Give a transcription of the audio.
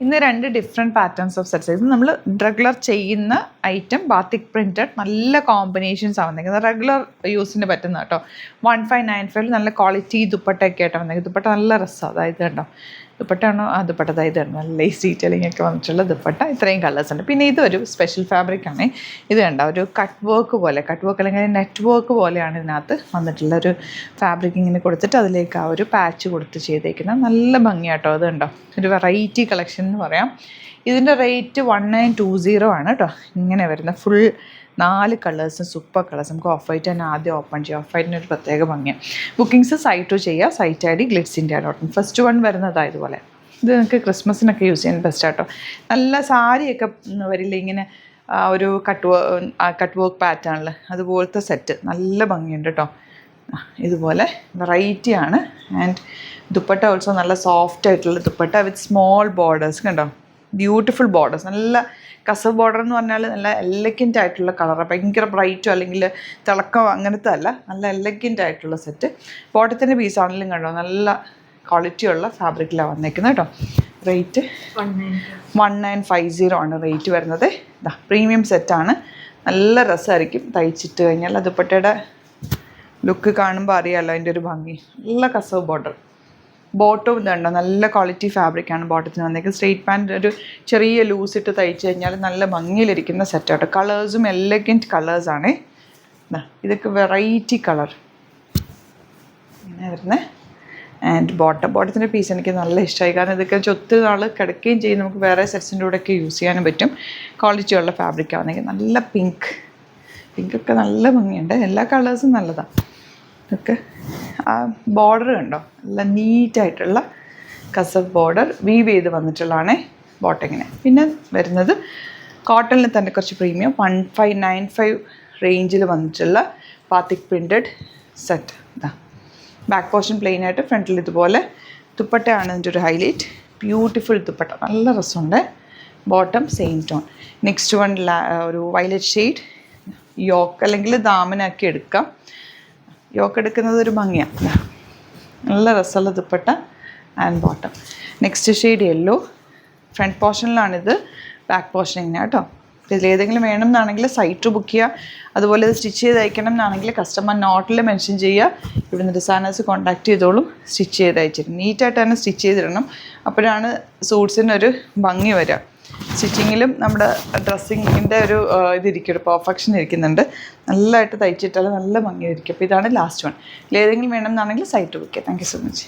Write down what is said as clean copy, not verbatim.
ഇന്ന് 2 different patterns of sets. ഇത് നമ്മൾ റെഗുലർ ചെയ്യുന്ന ഐറ്റം ബാത്തിക് പ്രിൻറ്റഡ് നല്ല കോമ്പിനേഷൻസ് ആണ് വന്നിരിക്കുന്നത്. റെഗുലർ യൂസിന് പറ്റുന്ന കേട്ടോ. 1595 നല്ല ക്വാളിറ്റി ദുപ്പട്ടയൊക്കെ ആയിട്ട് വന്നിരിക്കുന്നത്. ദുപ്പട്ട നല്ല രസമാണ്. അതായത് കണ്ടോ ദുപ്പട്ടയാണോ ദുപ്പട്ട അതായത് നല്ല ലേസ് ഡീറ്റെയിലിംഗ് ഒക്കെ വന്നിട്ടുള്ള ദുപ്പട്ട. ഇത്രയും കളേഴ്സ് ഉണ്ട്. പിന്നെ ഇതൊരു സ്പെഷ്യൽ ഫാബ്രിക് ആണ്. ഇത് കണ്ടോ ഒരു കട്ട് വർക്ക് പോലെ, കട്ട് വർക്ക് അല്ലെങ്കിൽ നെറ്റ് വർക്ക് പോലെയാണ് ഇതിനകത്ത് വന്നിട്ടുള്ള ഒരു ഫാബ്രിക് ഇങ്ങനെ കൊടുത്തിട്ട് അതിലേക്ക് ആ ഒരു പാച്ച് കൊടുത്ത് ചെയ്തേക്കുന്നത്. നല്ല ഭംഗിയാട്ടോ. അത് കണ്ടോ ഒരു വെറൈറ്റി കളക്ഷൻ എന്ന് പറയാം. ഇതിൻ്റെ റേറ്റ് 1920 ആണ് കേട്ടോ. ഇങ്ങനെ വരുന്ന ഫുൾ 4 കളേഴ്സും സൂപ്പർ കളേഴ്സ്. നമുക്ക് ഓഫ് വൈറ്റ് തന്നെ ആദ്യം ഓപ്പൺ ചെയ്യാം. ഓഫ് വൈറ്റിന് ഒരു പ്രത്യേക ഭംഗിയാണ്. ബുക്കിംഗ്സ് സൈറ്റ് ചെയ്യുക. Site ID glitzindia.in. First one വരുന്നത് ഇതുപോലെ. ഇത് നിങ്ങൾക്ക് ക്രിസ്മസിനൊക്കെ യൂസ് ചെയ്യാൻ ബെസ്റ്റ് ആട്ടോ. നല്ല സാരിയൊക്കെ വരില്ല ഇങ്ങനെ ഒരു കട്ട് വർക്ക് പാറ്റേണിൽ അതുപോലത്തെ സെറ്റ് നല്ല ഭംഗിയുണ്ട് കേട്ടോ. ഇതുപോലെ വെറൈറ്റിയാണ്. ആൻഡ് ദുപ്പട്ട ഓൾസോ നല്ല സോഫ്റ്റ് ആയിട്ടുള്ള ദുപ്പട്ട വിത്ത് സ്മോൾ ബോർഡേഴ്സ് കണ്ടോ. Beautiful borders. നല്ല കസവ് ബോർഡർ എന്ന് പറഞ്ഞാൽ നല്ല എലഗൻ്റ് ആയിട്ടുള്ള കളറ്. ഭയങ്കര ബ്രൈറ്റോ അല്ലെങ്കിൽ തിളക്കമോ അങ്ങനത്തെ അല്ല, നല്ല എലഗൻ്റ് ആയിട്ടുള്ള സെറ്റ്. ബോട്ടത്തിൻ്റെ പീസാണെങ്കിലും കണ്ടോ നല്ല ക്വാളിറ്റിയുള്ള ഫാബ്രിക്കിലാണ് വന്നേക്കുന്നത് കേട്ടോ. റേറ്റ് 1950 ആണ് റേറ്റ് വരുന്നത്. ഇതാ പ്രീമിയം സെറ്റാണ്. നല്ല രസമായിരിക്കും തയ്ച്ചിട്ട് കഴിഞ്ഞാൽ. ദുപ്പട്ടയുടെ ലുക്ക് കാണുമ്പോൾ അറിയാമല്ലോ അതിൻ്റെ ഒരു ഭംഗി. നല്ല കസവ് ബോർഡർ. ബോട്ടവും ഇതുണ്ടോ നല്ല ക്വാളിറ്റി ഫാബ്രിക്കാണ് ബോട്ടത്തിന് വന്നേക്കുന്നത്. സ്ട്രെയിറ്റ് പാൻറ്റ് ഒരു ചെറിയ ലൂസ് ഇട്ട് തയ്ച്ച് കഴിഞ്ഞാൽ നല്ല ഭംഗിയിലിരിക്കുന്ന സെറ്റാട്ടോ. കളേഴ്സും എലഗൻറ്റ് കളേഴ്സാണ്. ഇതൊക്കെ വെറൈറ്റി കളർ ഇങ്ങനെ വരുന്നത്. ആൻഡ് ബോട്ടത്തിൻ്റെ പീസ് എനിക്ക് നല്ല ഇഷ്ടമായി. കാരണം ഇതൊക്കെ ഒത്തിരി നാൾ കിടക്കുകയും ചെയ്യും. നമുക്ക് വേറെ സെറ്റ്സിൻ്റെ കൂടെയൊക്കെ യൂസ് ചെയ്യാനും പറ്റും. ക്വാളിറ്റിയുള്ള ഫാബ്രിക്കാണ് വന്നേക്കുന്നത്. നല്ല പിങ്കൊക്കെ നല്ല ഭംഗിയുണ്ട്. എല്ലാ കളേഴ്സും നല്ലതാണ്. ഇതൊക്കെ ആ ബോർഡർ കണ്ടോ നല്ല നീറ്റായിട്ടുള്ള കസവ് ബോർഡർ വീവ് ചെയ്ത് വന്നിട്ടുള്ളതാണ് ബോട്ടിങ്ങിന്. പിന്നെ വരുന്നത് കോട്ടണിൽ തന്നെ കുറച്ച് പ്രീമിയം 1595 റേഞ്ചിൽ വന്നിട്ടുള്ള ബാത്തിക് പ്രിൻറ്റഡ് സെറ്റ്. ഇതാ ബാക്ക് പോർഷൻ പ്ലെയിൻ ആയിട്ട് ഫ്രണ്ടിൽ ഇതുപോലെ ദുപ്പട്ടയാണ് ഇതിൻ്റെ ഒരു ഹൈലൈറ്റ്. ബ്യൂട്ടിഫുൾ ദുപ്പട്ട നല്ല രസമുണ്ട്. Bottom same tone. Next one ഒരു വയലറ്റ് ഷെയ്ഡ് യോക്ക് അല്ലെങ്കിൽ ദാമനാക്കി എടുക്കാം. യോക്ക് എടുക്കുന്നത് ഒരു ഭംഗിയാണ്. നല്ല രസമുള്ള dupatta and bottom. Next shade yellow. Front പോർഷനിലാണിത്. ബാക്ക് പോർഷൻ ഇങ്ങനെ കേട്ടോ. ഇതിലേതെങ്കിലും വേണം എന്നാണെങ്കിൽ സൈറ്റ് ബുക്ക് ചെയ്യുക. അതുപോലെ ഇത് സ്റ്റിച്ച് ചെയ്ത് അയക്കണം എന്നാണെങ്കിൽ കസ്റ്റമർ നോട്ടിൽ മെൻഷൻ ചെയ്യുക. ഇവിടുന്ന് ഡിസൈനേഴ്സ് കോൺടാക്ട് ചെയ്തോളും. സ്റ്റിച്ച് ചെയ്ത് അയച്ചിരും. നീറ്റായിട്ട് തന്നെ സ്റ്റിച്ച് ചെയ്തിടണം. അപ്പോഴാണ് സൂട്ട്സിനൊരു ഭംഗി വരിക. സ്റ്റിച്ചിങ്ങിലും നമ്മുടെ ഡ്രസ്സിങ്ങിൻ്റെ ഒരു ഇതിരിക്കും, ഒരു പെർഫെക്ഷൻ ഇരിക്കുന്നുണ്ട്. നല്ലതായിട്ട് തയ്ച്ചിട്ടാൽ നല്ല ഭംഗിയായിരിക്കും. അപ്പോൾ ഇതാണ് ലാസ്റ്റ് വൺ. ഏതെങ്കിലും വേണം എന്നാണെങ്കിൽ സൈറ്റ് ബുക്ക് ചെയ്യാം. Thank you so much.